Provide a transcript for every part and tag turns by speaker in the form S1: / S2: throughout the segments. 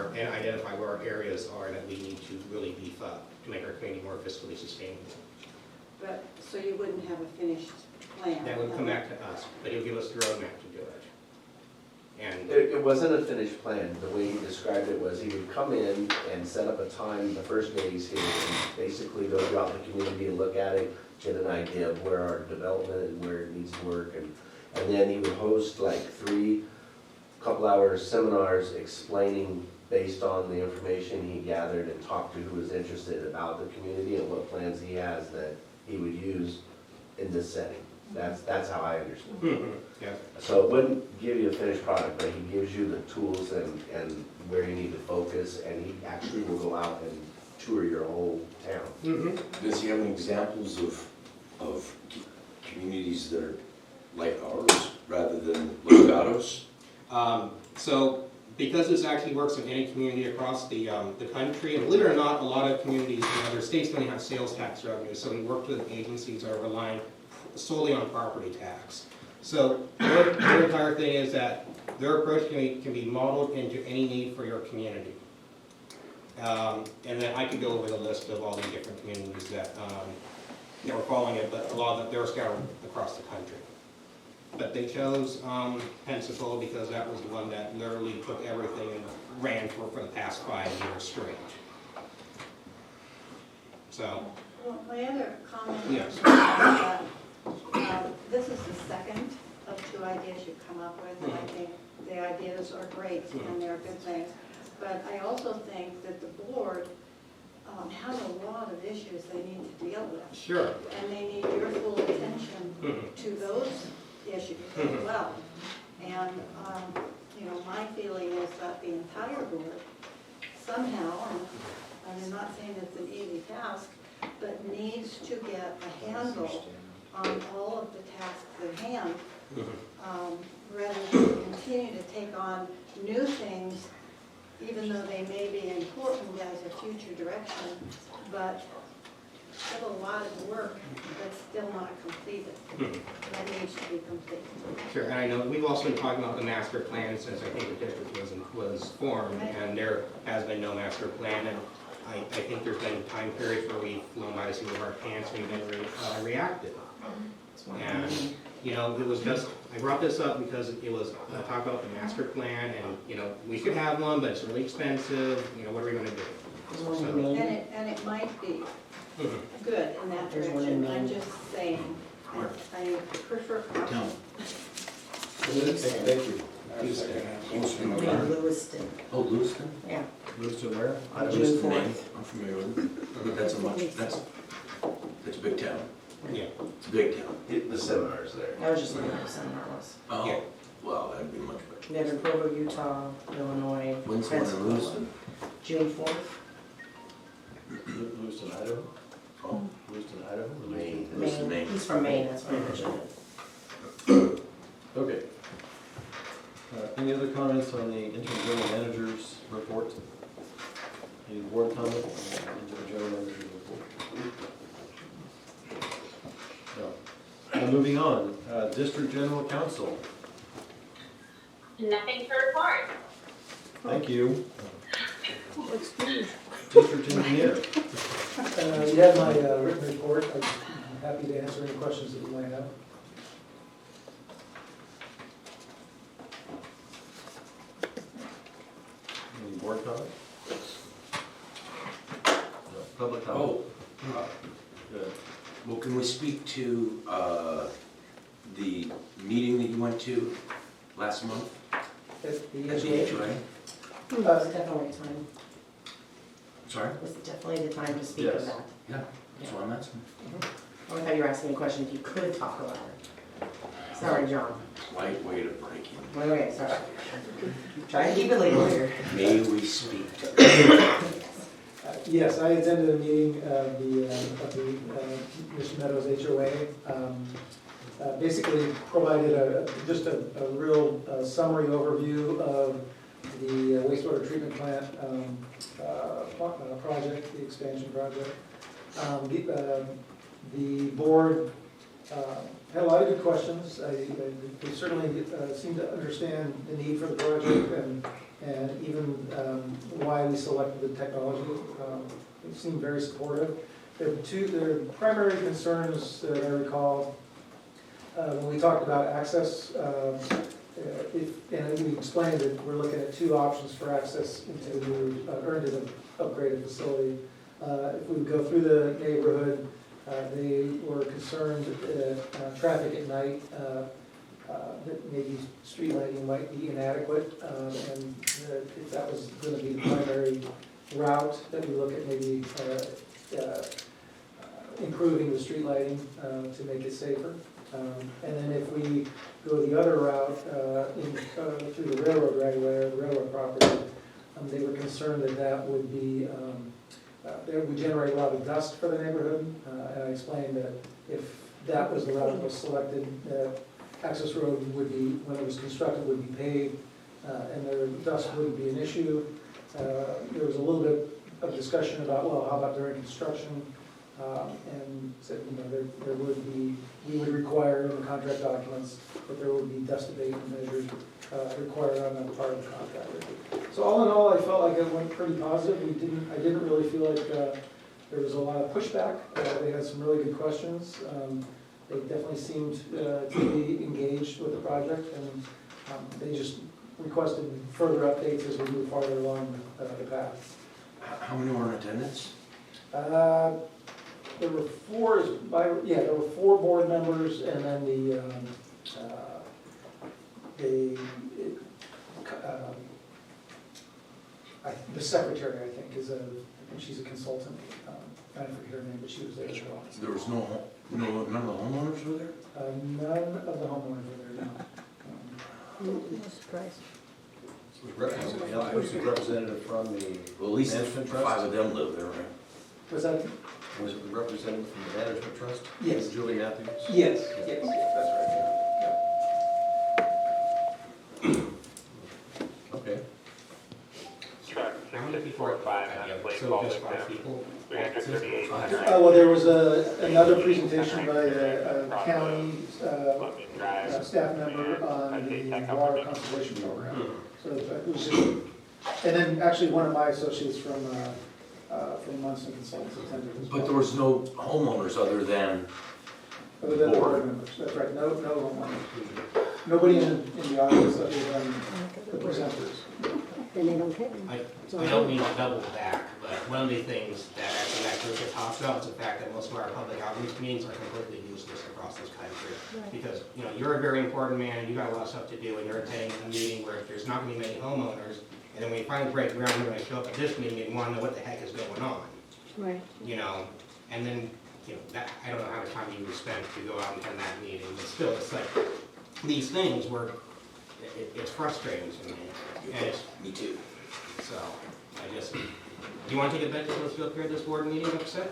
S1: and identify where our areas are that we need to really beef up to make our community more fiscally sustainable.
S2: But, so you wouldn't have a finished plan?
S1: That would come back to us, but he'll give us the roadmap to do it. And
S3: It wasn't a finished plan. The way he described it was he would come in and set up a time the first day he's here and basically go throughout the community and look at it, get an idea of where our development and where it needs to work. And then he would host like 3 couple-hour seminars explaining based on the information he gathered and talked to who was interested about the community and what plans he has that he would use in this setting. That's how I understand it.
S1: yeah.
S3: So it wouldn't give you a finished product, but he gives you the tools and where you need to focus, and he actually will go out and tour your whole town.
S4: Does he have any examples of communities that are like ours rather than like Gatos?
S1: So because this actually works in any community across the country, and believe it or not, a lot of communities in other states don't even have sales tax revenue, so we worked with agencies that are relying solely on property tax. So their entire thing is that their approach can be modeled into any need for your community. And then I could go over the list of all the different communities that were following it, but a lot of them, they're scattered across the country. But they chose Pensacola because that was the one that literally took everything and ran for the past 5 years straight. So,
S2: Well, my other comment
S1: Yes.
S2: is that this is the second of 2 ideas you've come up with, and I think the ideas are great and they're good things. But I also think that the board has a lot of issues they need to deal with.
S1: sure.
S2: And they need your full attention to those issues as well. And, you know, my feeling is that the entire board somehow, and I'm not saying it's an easy task, but needs to get a handle on all of the tasks at hand, rather than continue to take on new things, even though they may be important as a future direction, but still a lot of work that's still not completed, that needs to be completed.
S1: Sure, and I know we've also been talking about the master plan since I think the district was formed, and there has been no master plan, and I think there's been time periods where we've flown by the seat of our pants and we've been reacted. And, you know, it was just, I brought this up because it was talk about the master plan, and, you know, we could have one, but it's really expensive, you know, what are we gonna do? So,
S2: And it might be good in that direction, I'm just saying, I prefer caution.
S4: Thank you.
S5: Lewiston.
S4: Oh, Lewiston?
S5: Yeah.
S4: Lewiston where? I
S5: June
S4: know the
S5: 4th.
S4: name, I'm familiar with it. That's a big town.
S1: yeah,
S4: It's a big town.
S3: The seminars there.
S5: I was just looking at the seminar list.
S4: Oh,
S1: Yeah.
S4: well, that'd be much better.
S5: They have in Provo, Utah, Illinois,
S4: When's the one in
S5: Pensacola.
S4: Lewiston?
S5: June 4th.
S6: Lewiston, Idaho?
S4: Oh,
S6: Lewiston, Idaho?
S3: Maine.
S4: Lewiston, Maine.
S5: He's from Maine, that's why I mentioned it.
S6: Okay. Any other comments on the interim general manager's report? Any board comment on the interim general manager's report? No. Moving on, district general counsel.
S7: Nothing to report.
S6: Thank you. District engineer.
S8: You have my written report. I'm happy to answer any questions that you might have.
S6: Any board comment? No. Public comment?
S4: Oh,
S6: Good.
S4: well, can we speak to the meeting that you went to last month?
S8: At the
S4: At the
S8: NGA,
S4: HOA?
S5: It was definitely time,
S4: Sorry?
S5: it was definitely the time to speak
S6: Yes.
S5: of that.
S4: Yeah, that's what I'm asking.
S5: Oh, I thought you were asking a question if you could talk about it. Sorry, John.
S4: Light way to break in.
S5: Wait, okay, sorry. Try to keep it legal here.
S4: May we speak to
S8: yes, I attended a meeting of the Mission Meadows HOA. Basically provided just a real summary overview of the wastewater treatment plant project, the expansion project. The board had a lot of good questions. They certainly seem to understand the need for the project and and even why we selected the technology. They seemed very supportive. Their primary concerns that I recall, when we talked about access, and we explained that we're looking at two options for access into the new, or into the upgraded facility. If we go through the neighborhood, they were concerned that traffic at night, that maybe street lighting might be inadequate, and if that was going to be the primary route, that we look at maybe improving the street lighting to make it safer. And then if we go the other route through the railroad right away, or the railroad property, they were concerned that that would be, that would generate a lot of dust for the neighborhood. And I explained that if that was the route that was selected, access road would be, when it was constructed, would be paved, and the dust wouldn't be an issue. There was a little bit of discussion about, well, how about during construction? And said, you know, there would be, we would require in the contract documents that there would be dust abatement measures required on the part of the contractor. So all in all, I felt like it went pretty positive. I didn't really feel like there was a lot of pushback. They had some really good questions. They definitely seemed to be engaged with the project, and they just requested further updates as we move farther along the path.
S4: How many were in attendance?
S8: There were there were 4 board members, and then the secretary, I think, she's a consultant. I forget her name, but she was there as well.
S4: There was none of the homeowners were there?
S8: None of the homeowners were there, no.
S2: No surprise.
S6: Was the representative from the
S4: Well, at least
S6: management
S4: 5
S6: trust?
S4: of them live there, right?
S8: Was that?
S6: Was it the representative from the management trust?
S8: Yes.
S6: Julie Matthews?
S8: Yes, yes.
S6: That's right, yeah. Okay.
S1: How many people are so just 5 people?
S8: Well, there was another presentation by a county staff member on the water conservation program. So it was just, and then actually one of my associates from Munson Consultants attended as well.
S4: But there was no homeowners other than,
S8: Other than the board members, that's right, no homeowners. Nobody in the audience other than the presenters.
S2: Then they don't care.
S1: I don't mean to double back, but one of the things that actually that group talks about is the fact that most of our public outreach meetings are completely useless across this country.
S2: Right.
S1: Because, you know, you're a very important man, and you got a lot of stuff to do, and you're attending a meeting where there's not gonna be many homeowners, and then when you finally break ground, you're gonna show up at this meeting and wanna know what the heck is going on,
S2: Right.
S1: you know? And then, you know, that, I don't know how much time you spent to go out and attend that meeting, but still, it's like, these things were, it's frustrating to me, and it's,
S4: me too.
S1: so, I just, do you want to take a bet to go up here at this board meeting upset?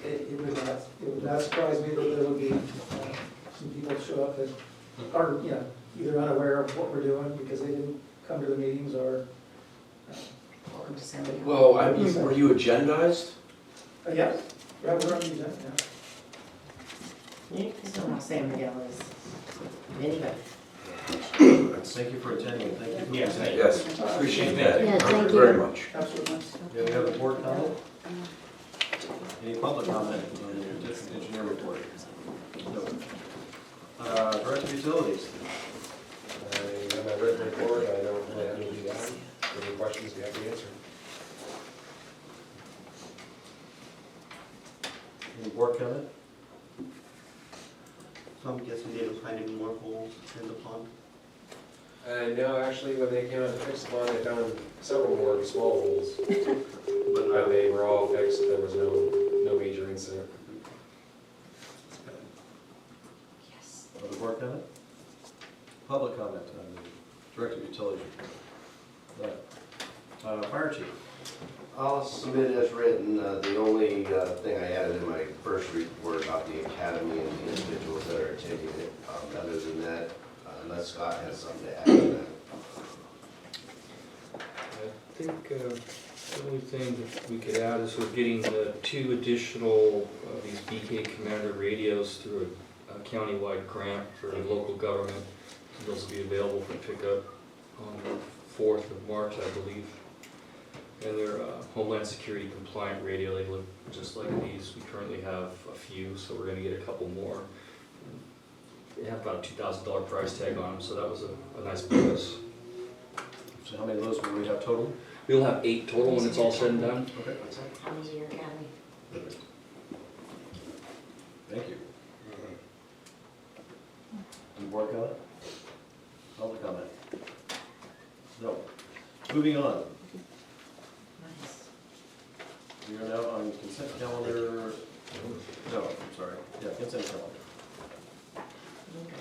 S8: It would not surprise me that there would be some people show up that are, you know, either unaware of what we're doing because they didn't come to the meetings or.
S5: Welcome to San Diego.
S4: Well, I mean, were you agendized?
S8: Yeah, we're on the agenda, yeah.
S5: So now San Miguel is anybody.
S6: Thank you for attending, and thank you for
S1: Yes,
S6: presenting.
S4: Yes, appreciate that
S2: Yeah, thank
S4: very
S2: you.
S4: much.
S8: Absolutely.
S6: Do we have a board comment? Any public comment on the district engineer report? No. Director of Utilities.
S7: I have my written report, I don't have anything to add. Any questions, we have to answer.
S6: Any board comment?
S9: So I'm guessing they don't find any more holes in the pond?
S7: No, actually, when they came out to fix the pond, they found several more small holes. But they were all fixed, there was no major incident.
S5: Yes.
S6: Other board comment? Public comment on the Director of Utilities report. Right. Fire chief.
S3: I'll submit as written. The only thing I added in my first report about the academy and the individuals that are attending it. Other than that, unless Scott has something to add to that.
S10: I think the only thing that we could add is we're getting the 2 additional of these BK Commander radios through a countywide grant for local government. Those will be available for pickup on the 4th of March, I believe. And they're Homeland Security compliant radio. They look just like these. We currently have a few, so we're gonna get a couple more. They have about a $2,000 price tag on them, so that was a nice bonus.
S6: So how many of those will we have total?
S10: We'll have 8 total when it's all said and done.
S6: Okay,
S5: How many year academy?
S6: thank you. Any board comment? Public comment? No. Moving on.
S5: Nice.
S6: We are now on consent calendar. No, I'm sorry. Yeah, consent calendar.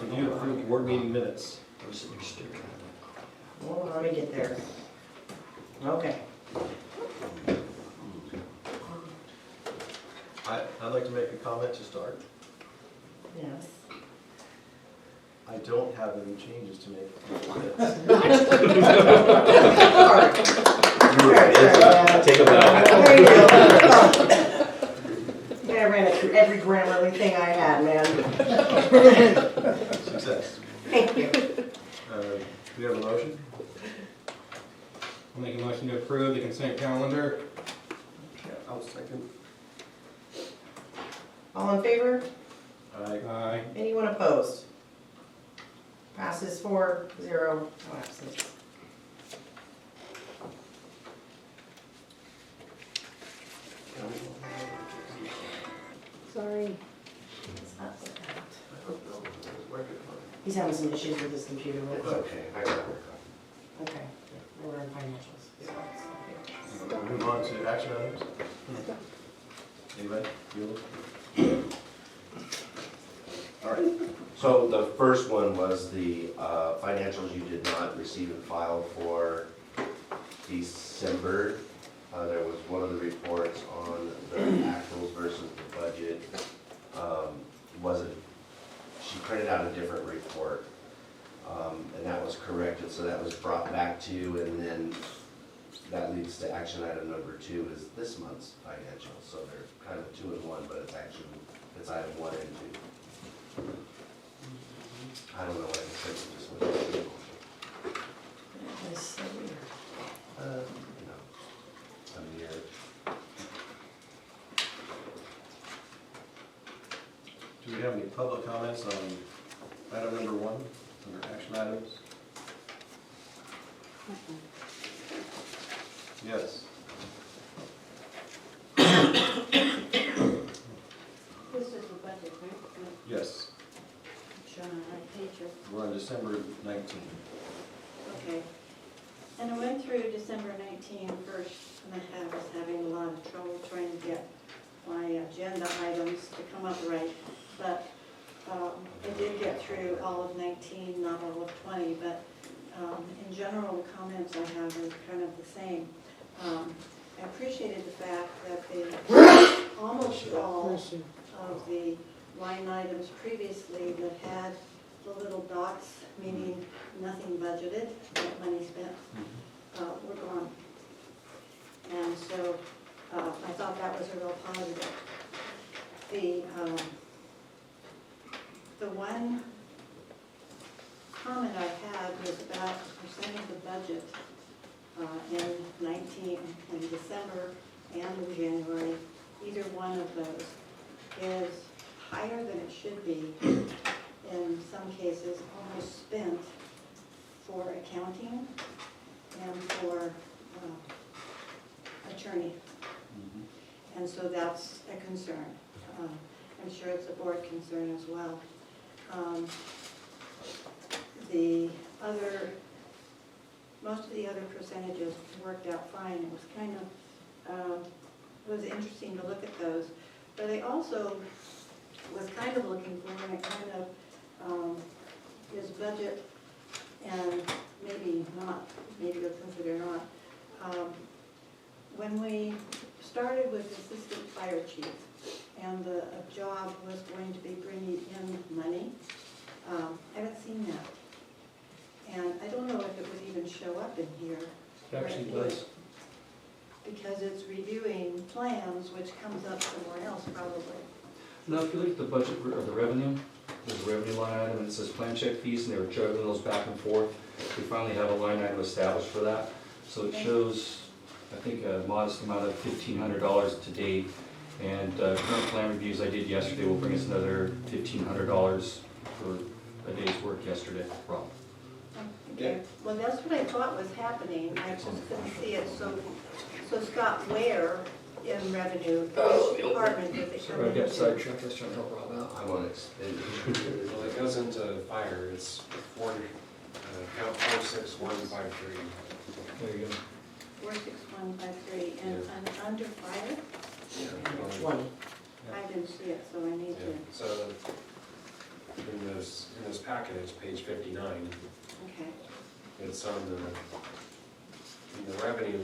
S6: Review approved board meeting minutes.
S5: Well, let me get there. Okay.
S6: I'd like to make a comment to start.
S5: Yes.
S6: I don't have any changes to make.
S10: Take a bow.
S5: There you go. Yeah, I ran it through every Grammarly thing I had, man.
S6: Success.
S5: Thank you.
S6: Do we have a motion?
S1: I'll make a motion to approve the consent calendar.
S6: Yeah, I'll second.
S5: All in favor?
S1: Aye.
S5: Anyone opposed? Passes 4-0, no absence.
S2: Sorry.
S5: What's up with that? He's having some issues with his computer.
S3: It's okay, I got it.
S5: Okay, yeah, we're in financials. so it's okay.
S6: Move on to action items. Anybody? You? All right.
S3: So the first one was the financials you did not receive and file for December. There was one of the reports on the actuals versus the budget. She printed out a different report, and that was corrected, so that was brought back to you, and then that leads to action item number 2 is this month's financials. So they're kind of 2 in 1, but it's item 1 and 2. I don't know what it says, it just went to the motion.
S5: That is so weird.
S3: You know, some year.
S6: Do we have any public comments on item number 1, under action items? Yes.
S2: This is the budget, right?
S6: Yes.
S2: Shown on that page.
S6: We're on December 19th.
S2: Okay. And I went through December 19 first, and I was having a lot of trouble trying to get my agenda items to come up right. But I did get through all of 19, not all of 20, but in general, the comments I have are kind of the same. I appreciated the fact that almost all of the line items previously that had the little dots, meaning nothing budgeted, no money spent, were gone. And so I thought that was a real positive. The one comment I had was about the percent of the budget in December and in January. Either one of those is higher than it should be, in some cases almost spent for accounting and for attorney. And so that's a concern. I'm sure it's a board concern as well. Most of the other percentages worked out fine. It was kind of, it was interesting to look at those. But I also was kind of looking for, and it kind of is budget, and maybe not, maybe you'll consider not. When we started with assistant fire chief, and the job was going to be bringing in money, I haven't seen that. And I don't know if it would even show up in here.
S10: It actually does.
S2: Because it's reviewing plans, which comes up somewhere else probably.
S10: No, if you look at the budget or the revenue, there's a revenue line item, and it says plan check fees, and they were juggling those back and forth. We finally have a line item established for that, so it shows, I think, a modest amount of $1,500 to date. And current plan reviews I did yesterday will bring us another $1,500 for a day's work yesterday. Rob?
S2: Okay, well, that's what I thought was happening, I just couldn't see it, so Scott, where in revenue, which department does it come
S10: Sorry, I got
S2: into?
S10: sidetracked, I was trying to help Rob out.
S3: I'm on expenditure.
S7: Well, it goes into fire, it's account 46153.
S10: There you go.
S2: 46153, and under fire?
S7: Yeah.
S2: I didn't see it, so I need
S7: Yeah,
S2: to,
S7: so in this package, page 59,
S2: okay.
S7: it's on in the revenue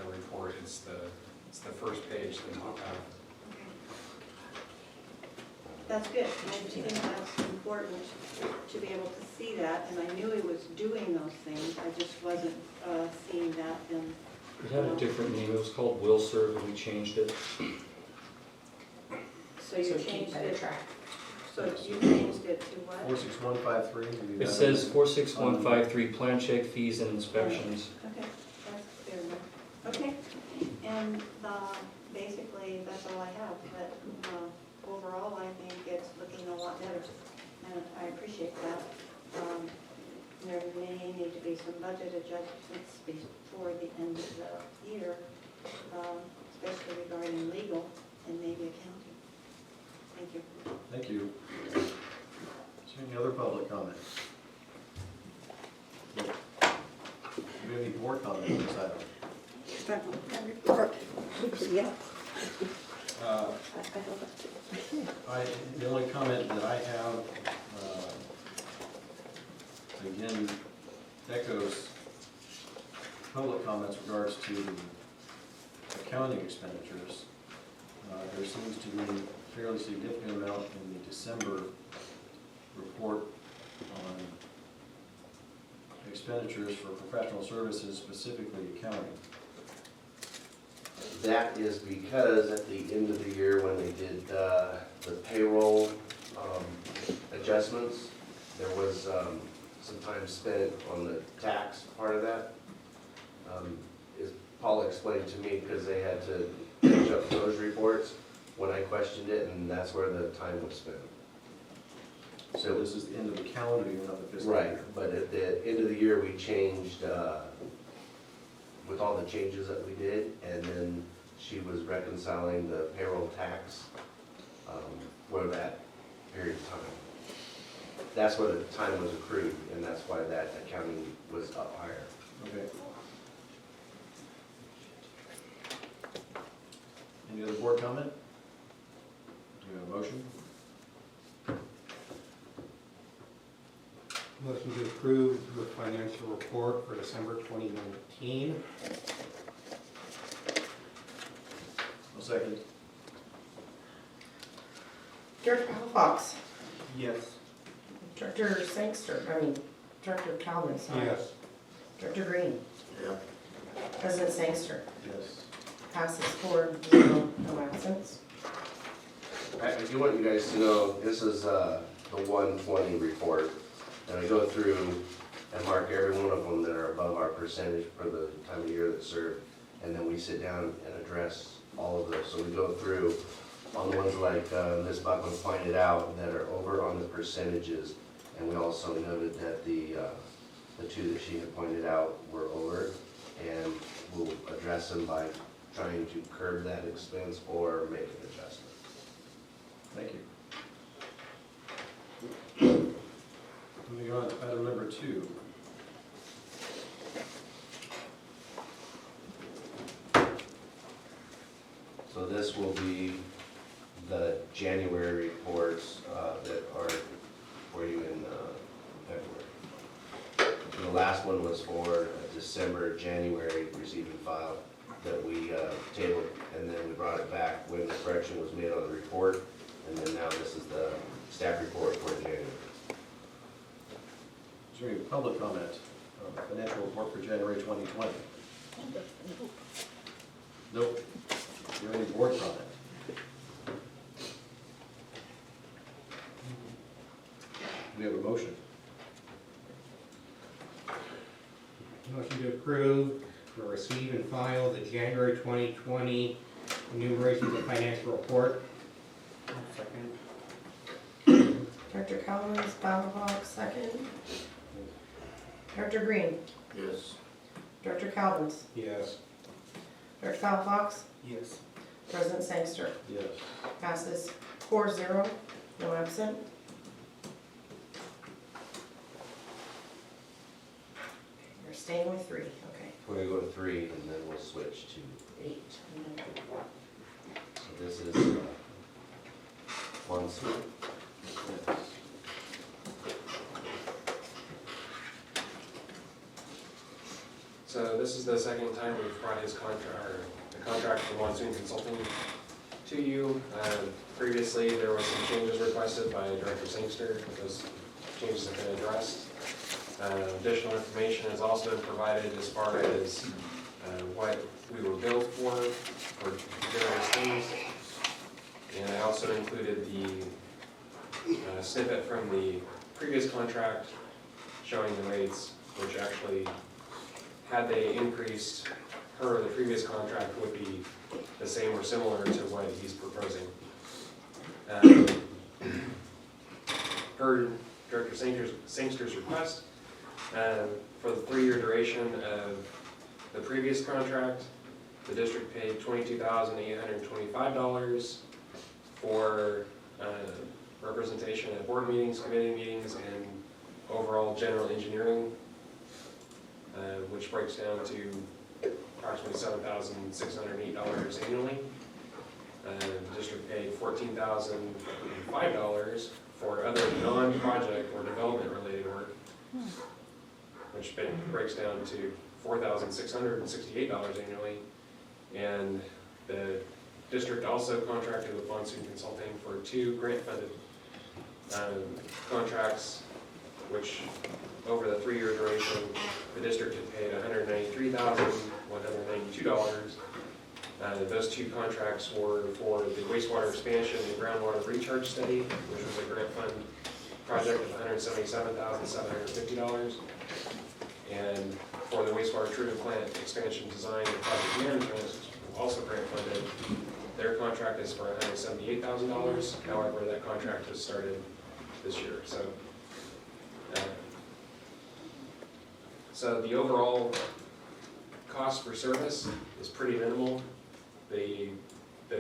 S7: report, it's the first page, the top half.
S2: Okay. That's good, I think that's important to be able to see that, and I knew he was doing those things, I just wasn't seeing that in.
S10: It had a different name, it was called Will Serve, and we changed it.
S2: So you changed it, so you changed it to what?
S6: 46153.
S10: It says 46153, plan check fees and inspections.
S2: Okay, that's clear enough. Okay, and basically, that's all I have, but overall, I think it's looking a lot better, and I appreciate that. There may need to be some budget adjustments before the end of the year, especially regarding legal and maybe accounting. Thank you.
S6: Thank you. Is there any other public comment? Do we have any board comment on this item?
S2: Report. Yeah.
S6: The only comment that I have, again, echoes public comments regards to the accounting expenditures. There seems to be a fairly significant amount in the December report on expenditures for professional services, specifically accounting.
S3: That is because at the end of the year, when they did the payroll adjustments, there was some time spent on the tax part of that. As Paul explained to me, because they had to finish up those reports when I questioned it, and that's where the time was spent.
S6: So this is the end of the calendar year, not the fiscal
S3: Right,
S6: year.
S3: but at the end of the year, we changed, with all the changes that we did, and then she was reconciling the payroll tax for that period of time. That's where the time was accrued, and that's why that accounting was up higher.
S6: Okay. Any other board comment? Do we have a motion?
S1: Motion to approve the financial report for December 2019.
S6: A second.
S5: Director Fox,
S9: Yes.
S5: Director Director Calvin, sorry.
S1: Yes.
S5: Director Green,
S6: Yeah.
S5: President Sangster,
S6: Yes.
S5: passes 4-0, no absence.
S3: I do want you guys to know, this is the 120 report, and I go through and mark every one of them that are above our percentage for the time of year that served, and then we sit down and address all of those. So we go through on the ones like Ms. Buckman pointed out that are over on the percentages, and we also noted that the two that she had pointed out were over, and we'll address them by trying to curb that expense or make an adjustment.
S6: Thank you. Moving on to item number 2.
S3: So this will be the January reports that are for you in February. So the last one was for December, January receiving file that we tabled, and then we brought it back when the correction was made on the report, and then now this is the staff report for January.
S6: Is there any public comment on the financial report for January 2020? Nope. Do you have any board comment?
S1: and file the January 2020 enumeration of the financial report.
S9: Second.
S5: Director Collins, Pavlovok, second. Director Green,
S4: Yes.
S5: Director Calvins,
S1: Yes.
S5: Director Pavlovok,
S9: Yes.
S5: President Sangster.
S6: Yes.
S5: Passes 4-0, no absent. You're staying with 3, okay.
S3: We're gonna go to 3 and then we'll switch to 8. So this is monsoon.
S7: So this is the second time we've brought his contract, or the contract for Monsoon Consulting to you. Previously, there were some changes requested by Director Sangster. Those changes have been addressed. Additional information has also been provided as far as what we were billed for various things. And I also included the snippet from the previous contract showing the rates, which actually, had they increased the previous contract would be the same or similar to what he's proposing. Per Director Sangster's request, for the 3-year duration of the previous contract, the district paid $22,825 for representation at board meetings, committee meetings, and overall general engineering, which breaks down to approximately $7,608 annually. The district paid $14,005 for other non-project or development-related work, which breaks down to $4,668 annually. And the district also contracted with Monsoon Consulting for 2 grant-funded contracts, which over the 3-year duration, the district had paid $193,192. Those 2 contracts were for the wastewater expansion and groundwater recharge study, which was a grant fund project of $177,750. And for the wastewater treatment plant expansion design and project management, also grant funded. Their contract is for $178,000. However, that contract has started this year. So the overall cost for service is pretty minimal. The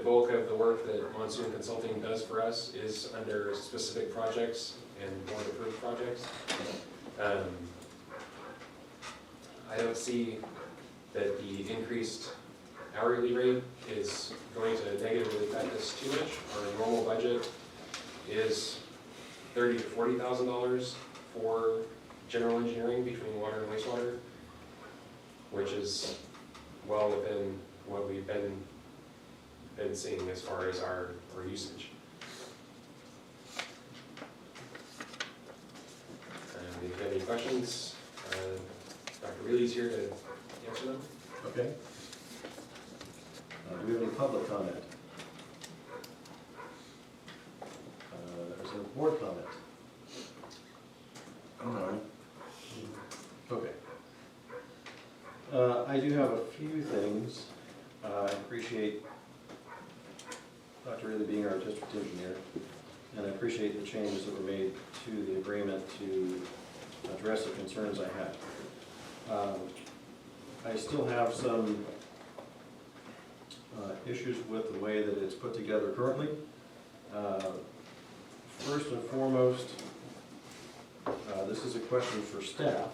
S7: bulk of the work that Monsoon Consulting does for us is under specific projects and board-approved projects. I don't see that the increased hourly rate is going to negatively affect us too much. Our normal budget is $30,000 to $40,000 for general engineering between water and wastewater, which is well within what we've been seeing as far as our usage. If you have any questions, Dr. Reilly's here to answer them.
S6: Okay. Do we have any public comment? Is there board comment? No. Okay. I do have a few things. I appreciate Dr. Reilly being our district engineer, and I appreciate the changes that were made to the agreement to address the concerns I had. I still have some issues with the way that it's put together currently. First and foremost, this is a question for staff.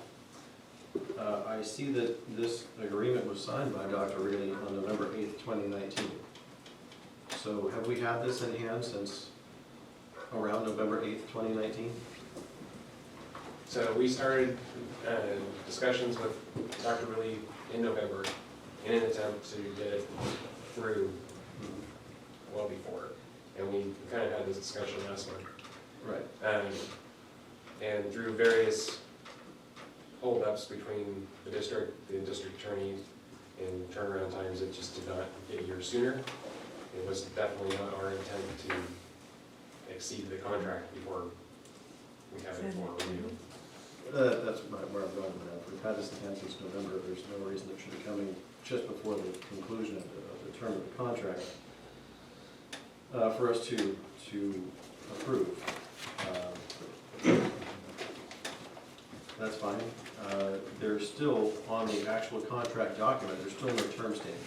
S6: I see that this agreement was signed by Dr. Reilly on November 8th, 2019. So have we had this in hand since around November 8th, 2019?
S7: So we started discussions with Dr. Reilly in November in an attempt to get it through well before. And we kind of had this discussion last month.
S6: Right.
S7: And through various holdups between the district attorney, and turnaround times, it just did not get here sooner. It was definitely not our intent to exceed the contract before we have it for review.
S6: That's where I'm going with that. We've had this in hand since November. There's no reason it should be coming just before the conclusion of the term of the contract, for us to approve. That's fine. There's still, on the actual contract document, there's still no term statement.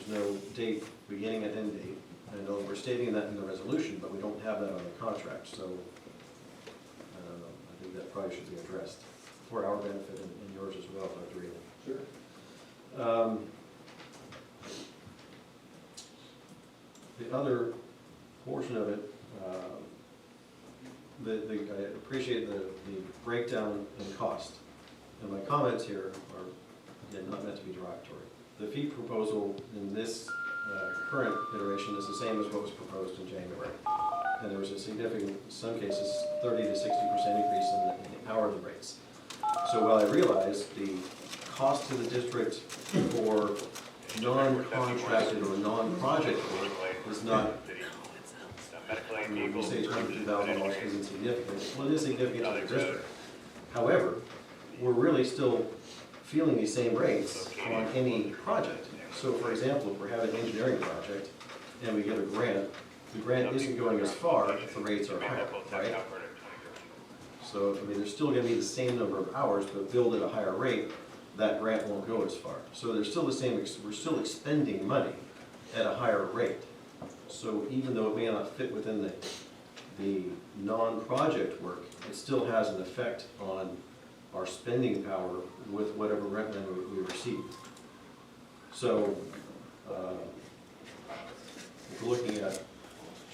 S6: There's no date, beginning and end date. I know we're stating that in the resolution, but we don't have that on the contract, so I think that probably should be addressed for our benefit and yours as well, Dr. Ely.
S8: Sure.
S6: The other portion of it, I appreciate the breakdown in cost. And my comments here are, again, not meant to be derogatory. The fee proposal in this current iteration is the same as what was proposed in January. And there was a significant, in some cases, 30 to 60% increase in the hourly rates. So while I realize the cost to the district for non-contracted or non-project work is not, you say $22,000 isn't significant. Well, it is significant to the district. However, we're really still feeling these same rates on any project. So for example, if we're having an engineering project and we get a grant, the grant isn't going as far if the rates are higher, right? So, I mean, there's still gonna be the same number of hours, but billed at a higher rate, that grant won't go as far. So there's still the same, we're still expending money at a higher rate. So even though it may not fit within the non-project work, it still has an effect on our spending power with whatever rent money we receive. So, if we're looking at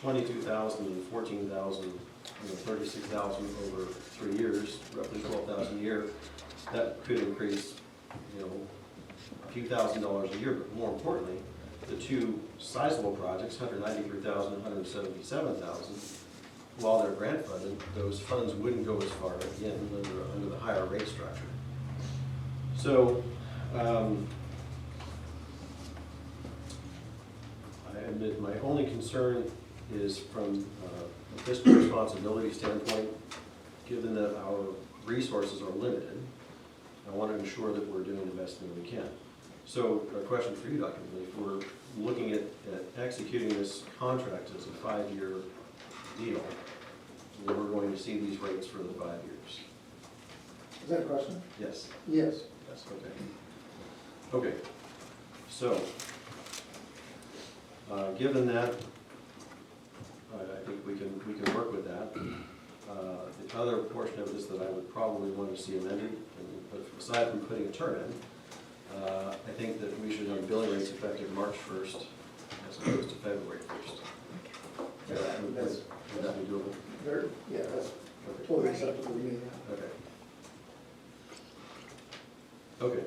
S6: 22,000 and 14,000, 36,000 over 3 years, roughly 12,000 a year, that could increase, a few $1,000s a year, but more importantly, the two sizable projects, 193,000 and 177,000, while they're grant funded, those funds wouldn't go as far, again, under the higher rate structure. So, I admit my only concern is from a fiscal responsibility standpoint, given that our resources are limited, I want to ensure that we're doing the best thing we can. So a question for you, Dr. Lee, if we're looking at executing this contract as a 5-year deal, we're going to see these rates for the 5 years.
S8: Is that a question?
S6: Yes.
S8: Yes.
S6: Yes, okay. Okay, so, given that, I think we can work with that. The other portion of this that I would probably want to see amended, but aside from putting a term in, I think that we should have billing rates effective March 1st as opposed to February 1st. Would that be doable?
S8: Yeah, that's totally acceptable to me.
S6: Okay. Okay.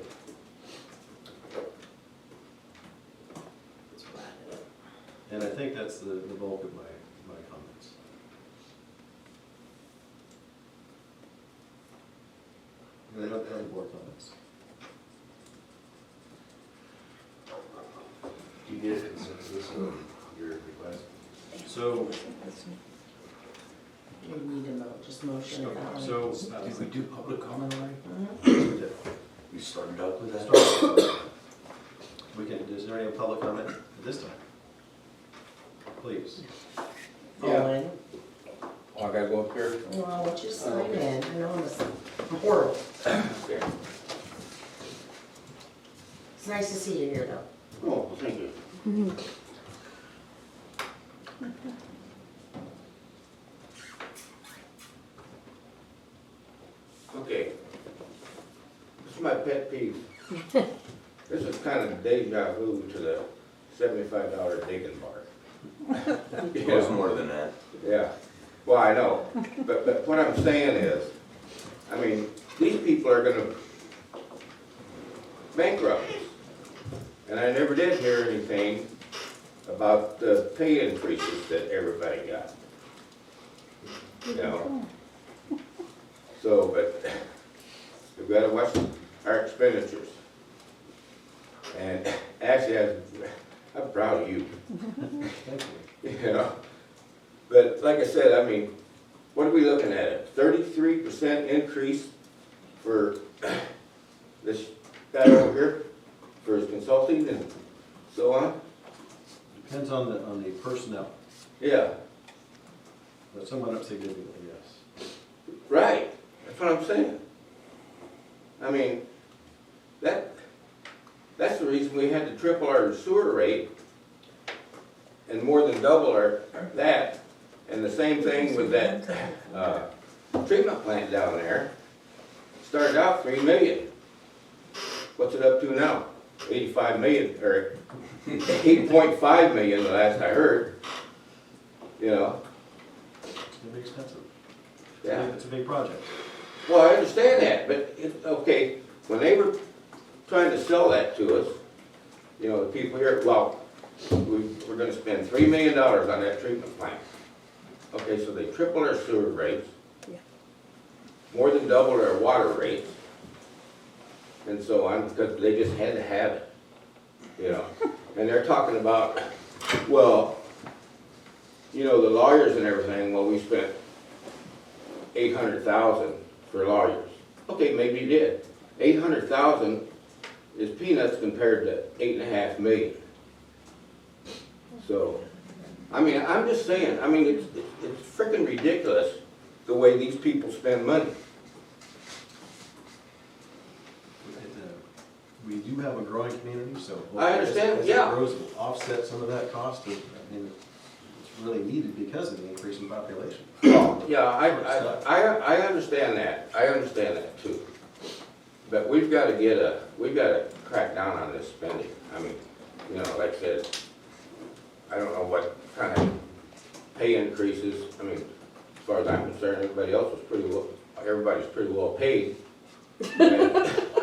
S6: And I think that's the bulk of my comments. Any other board comments?
S3: Do you get a consensus of your request?
S6: So,
S5: We need a just motion it that way.
S6: so,
S4: Did we do public comment already?
S5: Mhm.
S4: We started out with that?
S6: we can, is there any public comment at this time? Please.
S5: Owen,
S3: Oh, I gotta go up here?
S5: well, what's your sign in? I know I'm horrible.
S3: Okay.
S5: It's nice to see you here, though.
S3: Oh, thank you.
S11: Okay. This is my pet peeve. This is kind of deja vu to the $75 digging bar.
S4: It was more than that.
S11: Yeah, well, I know, but what I'm saying is, I mean, these people are gonna bankrupt us. And I never did hear anything about the pay increases that everybody got. You know? So, but we've gotta watch our expenditures. And actually, I'm proud of you.
S6: Thank you.
S11: You know, but like I said, I mean, what are we looking at? A 33% increase for this guy over here? for his consulting and so on?
S6: Depends on the personnel,
S11: Yeah,
S6: but somewhat up significantly, yes.
S11: right, that's what I'm saying. I mean, that's the reason we had to triple our sewer rate and more than double that. And the same thing with that, treatment plant down there. Started out 3 million. What's it up to now? 85 million, or 8.5 million, the last I heard. You know,
S6: It's gonna be expensive.
S11: yeah.
S6: It's a big project.
S11: Well, I understand that, but okay, when they were trying to sell that to us, you know, the people here, well, we're gonna spend $3 million on that treatment plant. Okay, so they tripled our sewer rates, more than doubled our water rates, and so on, because they just had to have it, you know. And they're talking about, well, you know, the lawyers and everything, well, we spent $800,000 for lawyers. Okay, maybe you did. $800,000 is peanuts compared to $8.5 million. So, I mean, I'm just saying, I mean, it's freaking ridiculous the way these people spend money.
S6: We do have a growing community, so.
S11: I understand,
S6: as
S11: yeah.
S6: it grows, it'll offset some of that cost, and I mean, it's really needed because of the increase in population.
S11: Yeah, I understand that. I understand that too. But we've got to crack down on this spending. I mean, you know, like I said, I don't know what kind of pay increases. I mean, as far as I'm concerned, everybody's pretty well paid.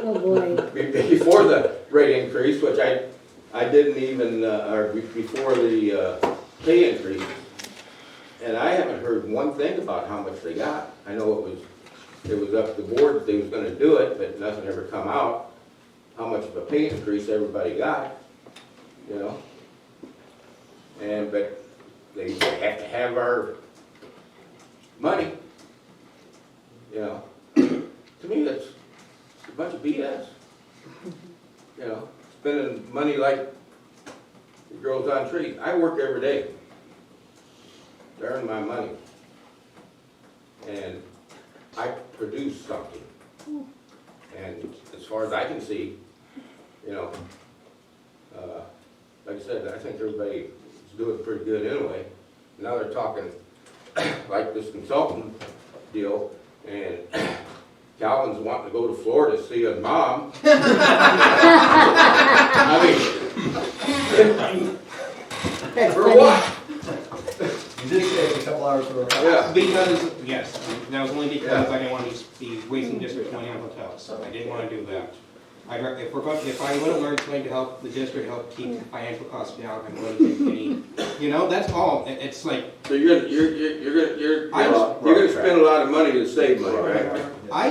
S12: Oh, boy.
S11: Before the rate increase, which I didn't even, or before the pay increase. And I haven't heard one thing about how much they got. I know it was up to the board that they was gonna do it, but nothing ever come out, how much of a pay increase everybody got, you know? But they have to have our money, you know? To me, that's a bunch of BS. You know, spending money like it grows on trees. I work every day to earn my money. And I produce something. And as far as I can see, you know, like I said, I think everybody is doing pretty good anyway. Now they're talking like this consultant deal, and Calvin's wanting to go to Florida to see his mom. I mean, for what?
S6: You did say it's a couple hours for a
S11: Yeah.
S1: Because, yes, that was only because I didn't want to be wasting district money on hotels, so I didn't want to do that. If I would have learned something to help the district, help keep the financial costs down, I'm willing to take any, you know, that's all. It's like,
S11: So you're gonna spend a lot of money to save money, right?
S1: I